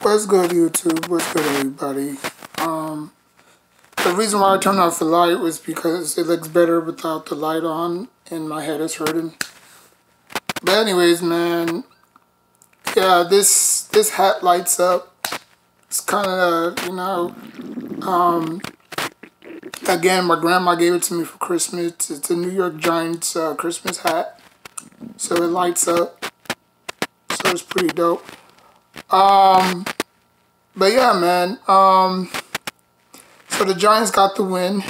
What's good, YouTube? What's good, everybody? The reason why I turned off the light was because it looks better without the light on, and my head is hurting. But anyways, man, yeah, this hat lights up. It's kind of, again, my grandma gave it to me for Christmas. It's a New York Giants Christmas hat, so it lights up. So it's pretty dope. But yeah, man, so the Giants got the win,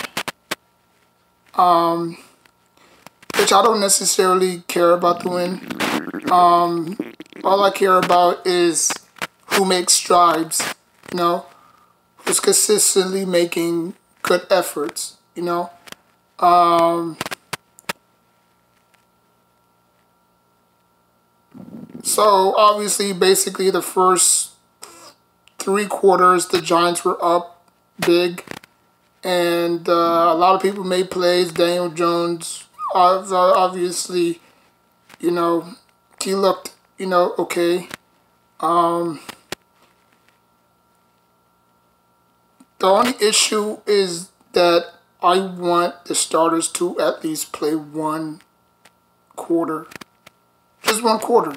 which I don't necessarily care about the win. All I care about is who makes strides, who's consistently making good efforts, So obviously, basically the first 3 quarters, the Giants were up big, and a lot of people made plays. Daniel Jones, obviously, he looked, okay. The only issue is that I want the starters to at least play 1 quarter, just 1 quarter,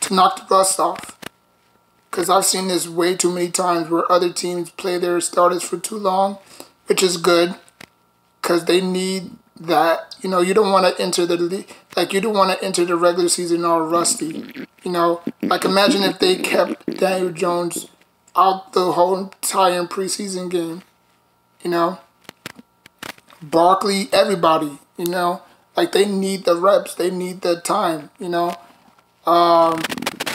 to knock the rust off. Because I've seen this way too many times where other teams play their starters for too long, which is good, because they need that. You don't want to enter the league, you don't want to enter the regular season all rusty. Like imagine if they kept Daniel Jones out the whole entire preseason game. Barkley, everybody. They need the reps, they need the time.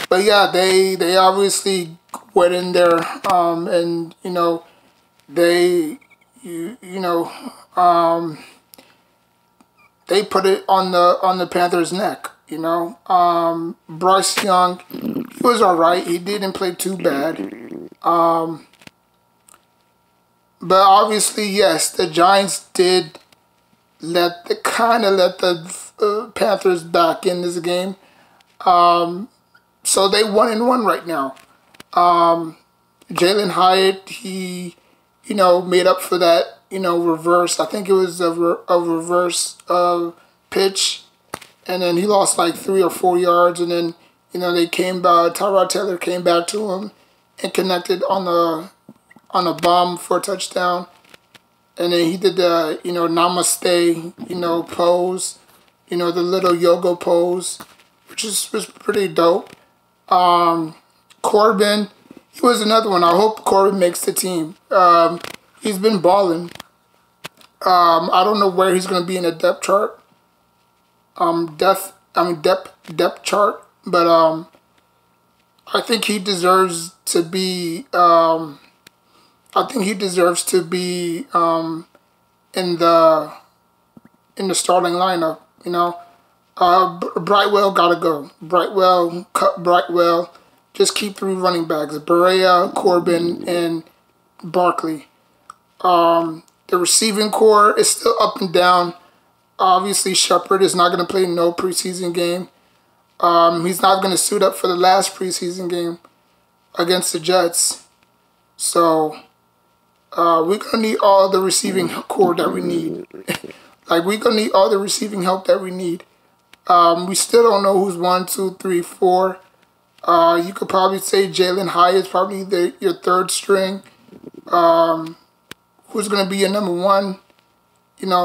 But yeah, they obviously went in there, and they they put it on the Panthers' neck. Bryce Young, he was all right. He didn't play too bad. But obviously, yes, the Giants did let the Panthers back in this game. So they 1-1 right now. Jalen Hyatt, he, made up for that, reverse. I think it was a reverse pitch. And then he lost like 3 or 4 yards. And then, they came back, Tyrod Taylor came back to him and connected on a bomb for a touchdown. And then he did the, namaste, pose, the little yoga pose, which was pretty dope. Corbin, he was another one. I hope Corbin makes the team. He's been balling. I don't know where he's going to be in the depth chart. Depth chart, but I think he deserves to be. I think he deserves to be in the starting lineup. Brightwell gotta go. Brightwell. Just keep 3 running backs: Berea, Corbin, and Barkley. The receiving core is still up and down. Obviously, Shepard is not going to play no preseason game. He's not going to suit up for the last preseason game against the Jets. So, we're going to need all the receiving core that we need. We're going to need all the receiving help that we need. We still don't know who's 1, 2, 3, 4. You could probably say Jalen Hyatt is probably your 3rd string. Who's going to be your number 1?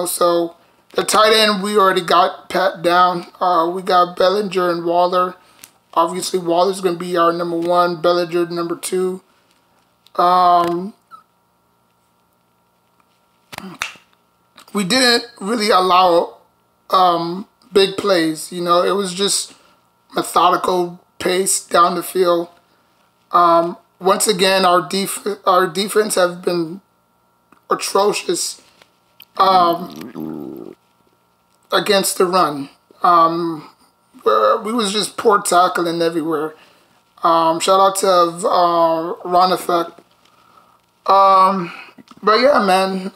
So the tight end we already got pat down. We got Bellinger and Waller. Obviously, Waller's going to be our number 1. Bellinger number 2. We didn't really allow big plays. It was just methodical pace down the field. Once again, our defense have been atrocious against the run. We was just poor tackling everywhere. Shout out to Ron Effect. But yeah, man.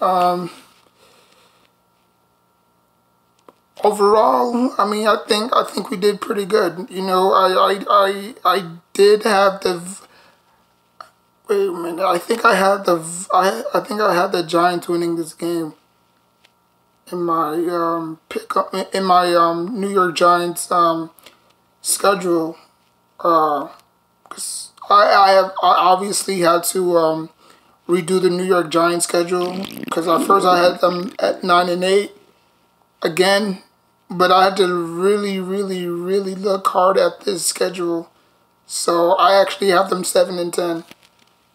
overall, I mean, I think we did pretty good. You know, I did have the. Wait a minute. I think I had the Giants winning this game in my pick up in my New York Giants schedule. 'Cause I obviously had to redo the New York Giants schedule because at first I had them at 9-8 again, but I had to really, really, really look hard at this schedule. So I actually have them 7-10.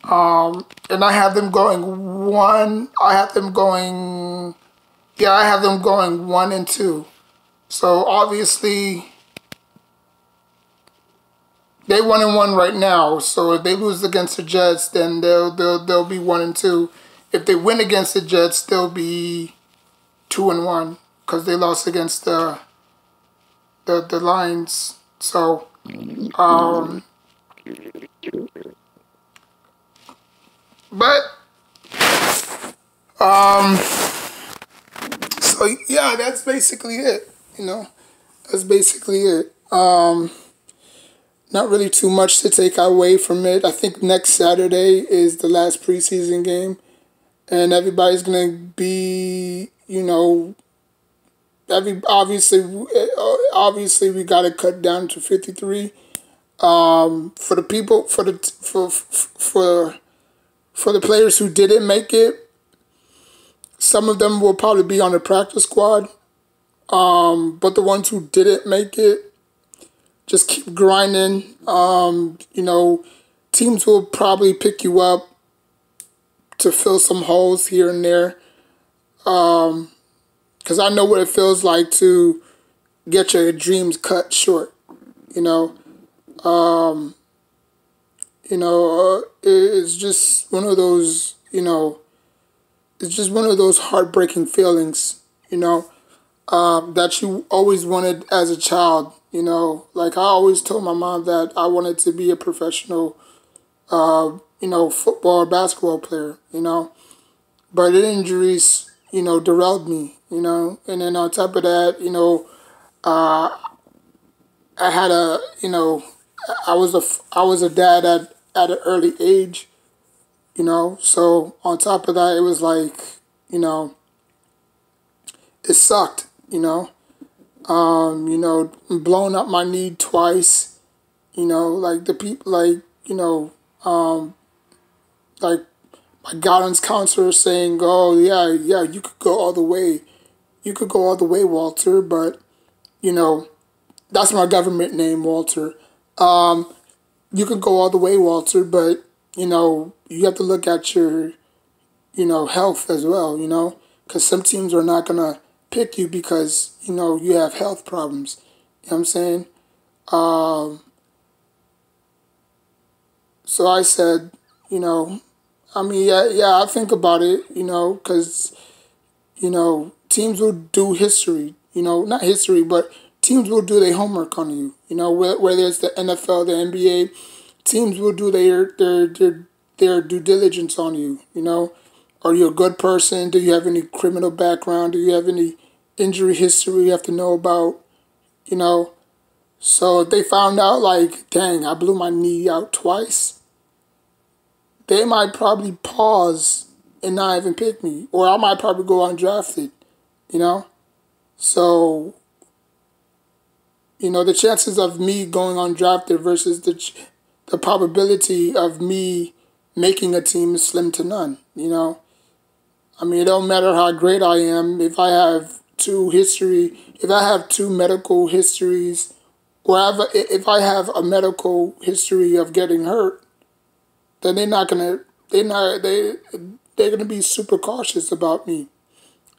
And I have them going one. I have them going. Yeah, I have them going 1-2. So obviously they 1-1 right now. So if they lose against the Jets, then they'll be 1-2. If they win against the Jets, they'll be 2-1 because they lost against the Lions. So but so yeah, that's basically it. You know, that's basically it. Not really too much to take away from it. I think next Saturday is the last preseason game, and everybody's gonna be, you know, obviously we got to cut down to 53. For the people, for the players who didn't make it, some of them will probably be on the practice squad. But the ones who didn't make it, just keep grinding. You know, teams will probably pick you up to fill some holes here and there. Because I know what it feels like to get your dreams cut short. You know, it's just one of those. You know, it's just one of those heartbreaking feelings. You know, that you always wanted as a child. You know, like I always told my mom that I wanted to be a professional, you know, football or basketball player, you know. But the injuries, you know, derailed me, you know. And then on top of that, you know, I had a, you know, I was a dad at an early age, you know. So on top of that, it was like, you know, it sucked, you know. You know, blowing up my knee twice, you know, like the people, like, you know, like my guidance counselor saying, oh, yeah, you could go all the way. You could go all the way, Walter, but, you know, that's my government name, Walter. You could go all the way, Walter, but, you know, you have to look at your, you know, health as well, you know, because some teams are not going to pick you because, you know, you have health problems. You know what I'm saying? So I said, you know, I mean, yeah, I think about it, you know, because, you know, teams will do history, you know, not history, but teams will do their homework on you, you know, whether it's the NFL, the NBA, teams will do their due diligence on you, you know. Are you a good person? Do you have any criminal background? Do you have any injury history you have to know about, you know? So if they found out, like, dang, I blew my knee out twice, they might probably pause and not even pick me. Or I might probably go undrafted, you know? So, you know, the chances of me going undrafted versus the probability of me making a team is slim to none, you know? I mean, it don't matter how great I am. If I have two medical histories, or if I have a medical history of getting hurt, then they're gonna be super cautious about me. You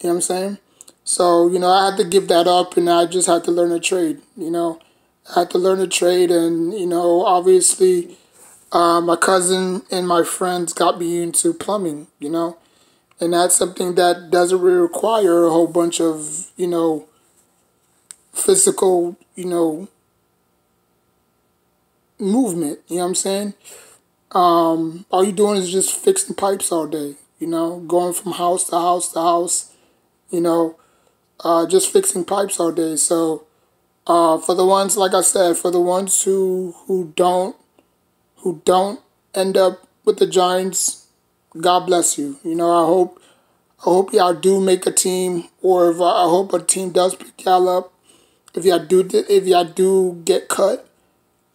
know what I'm saying? So, you know, I had to give that up, and I just had to learn a trade. You know, I had to learn a trade, and, you know, obviously, my cousin and my friends got me into plumbing. You know. And that's something that doesn't really require a whole bunch of, you know, physical, you know, movement. You know what I'm saying? All you're doing is just fixing pipes all day, you know, going from house to house to house, you know. just fixing pipes all day. So for the ones, like I said, for the ones who don't end up with the Giants, God bless you. I hope y'all do make a team, or if I hope a team does pick y'all up. If y'all do get cut,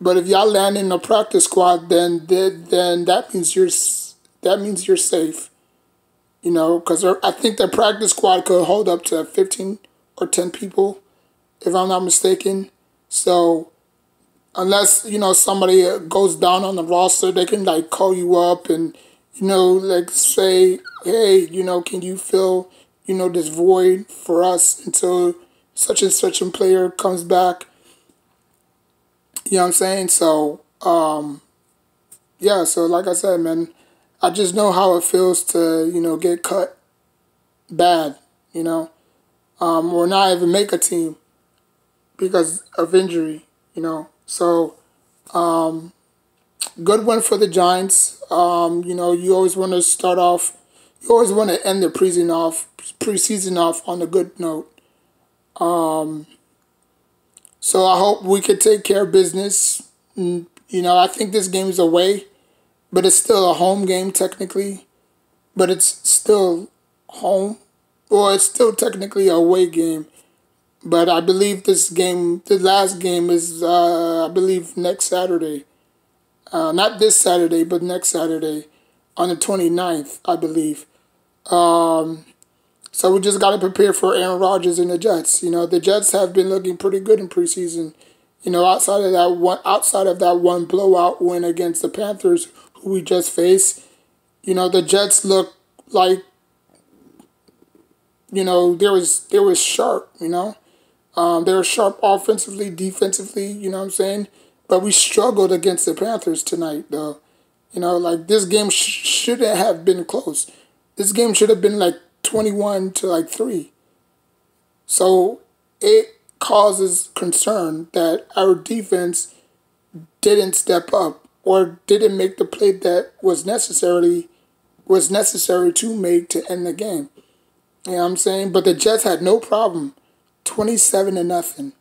but if y'all land in the practice squad, then that means you're safe. Because I think the practice squad could hold up to 15 or 10 people, if I'm not mistaken. So unless somebody goes down on the roster, they can like call you up and like say, hey, can you fill this void for us until such and such a player comes back. You know what I'm saying? So yeah. So like I said, man, I just know how it feels to get cut bad, or not even make a team because of injury. So good one for the Giants. You always want to start off. You always want to end the preseason off on a good note. So I hope we could take care of business. I think this game is away, but it's still a home game technically. But it's still home, or it's still technically a away game. But I believe the last game is, I believe, next Saturday. Not this Saturday, but next Saturday on the 29th, I believe. So we just got to prepare for Aaron Rodgers and the Jets. The Jets have been looking pretty good in preseason. Outside of that one blowout win against the Panthers, who we just faced, the Jets look like, they was sharp. They were sharp offensively, defensively. You know what I'm saying? But we struggled against the Panthers tonight, though. Like this game shouldn't have been close. This game should have been like 21 to like 3. So it causes concern that our defense didn't step up or didn't make the play that was necessary to make to end the game. You know what I'm saying? But the Jets had no problem. 27-0.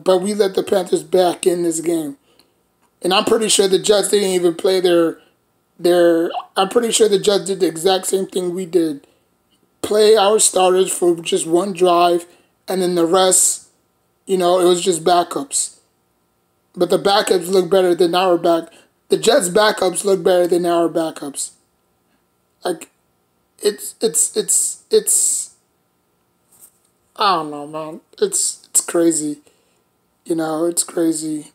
But we let the Panthers back in this game. And I'm pretty sure the Jets didn't even play I'm pretty sure the Jets did the exact same thing we did. Play our starters for just one drive, and then the rest, it was just backups. But the backups look better than the Jets' backups look better than our backups. Like, it's I don't know, man. It's crazy. It's crazy.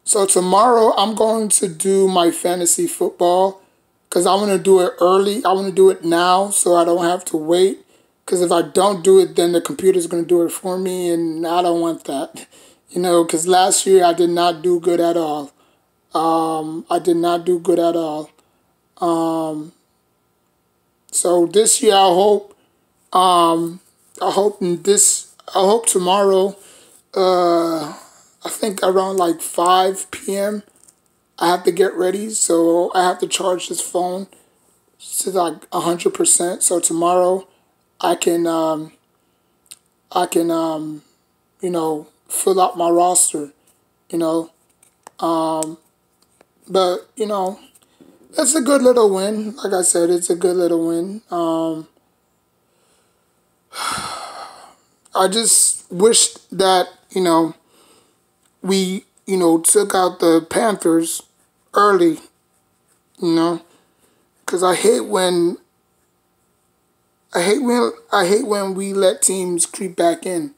So tomorrow I'm going to do my fantasy football because I want to do it early. I want to do it now so I don't have to wait. Because if I don't do it, then the computer's going to do it for me, and I don't want that. Because last year I did not do good at all. I did not do good at all. So this year I hope tomorrow, I think around like 5 p.m. I have to get ready, so I have to charge this phone to like 100%. So tomorrow I can fill out my roster, but it's a good little win. Like I said, it's a good little win. I just wish that we took out the Panthers early, because I hate when we let teams creep back in,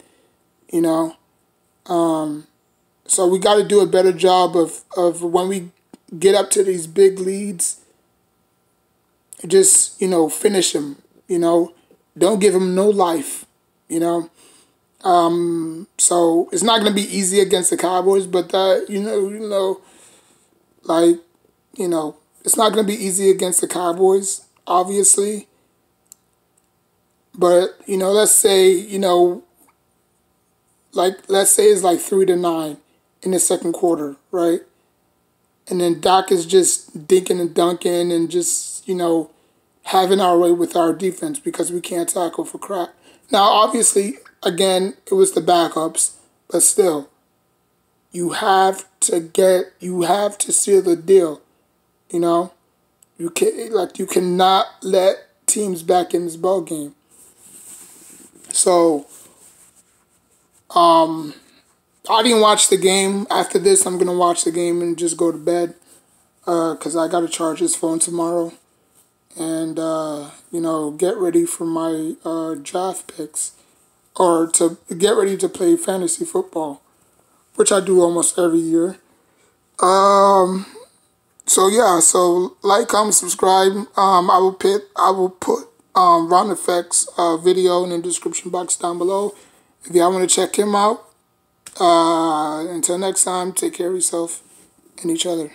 So we got to do a better job of when we get up to these big leads, just finish them, don't give them no life, So it's not going to be easy against the Cowboys, but it's not going to be easy against the Cowboys, obviously. But let's say it's like 3-9 in the second quarter, right? And then Doc is just dinking and dunking and just having our way with our defense because we can't tackle for crap. Now, obviously, again, it was the backups, but still, you have to seal the deal. You know, you cannot let teams back in this ball game. So, I didn't watch the game. After this, I'm gonna watch the game and just go to bed, cause I gotta charge this phone tomorrow, and you know, get ready for my draft picks, or to get ready to play fantasy football, which I do almost every year. So yeah, so like, comment, subscribe. I will put Ron Effects video in the description box down below if y'all want to check him out. Until next time, take care of yourself and each other.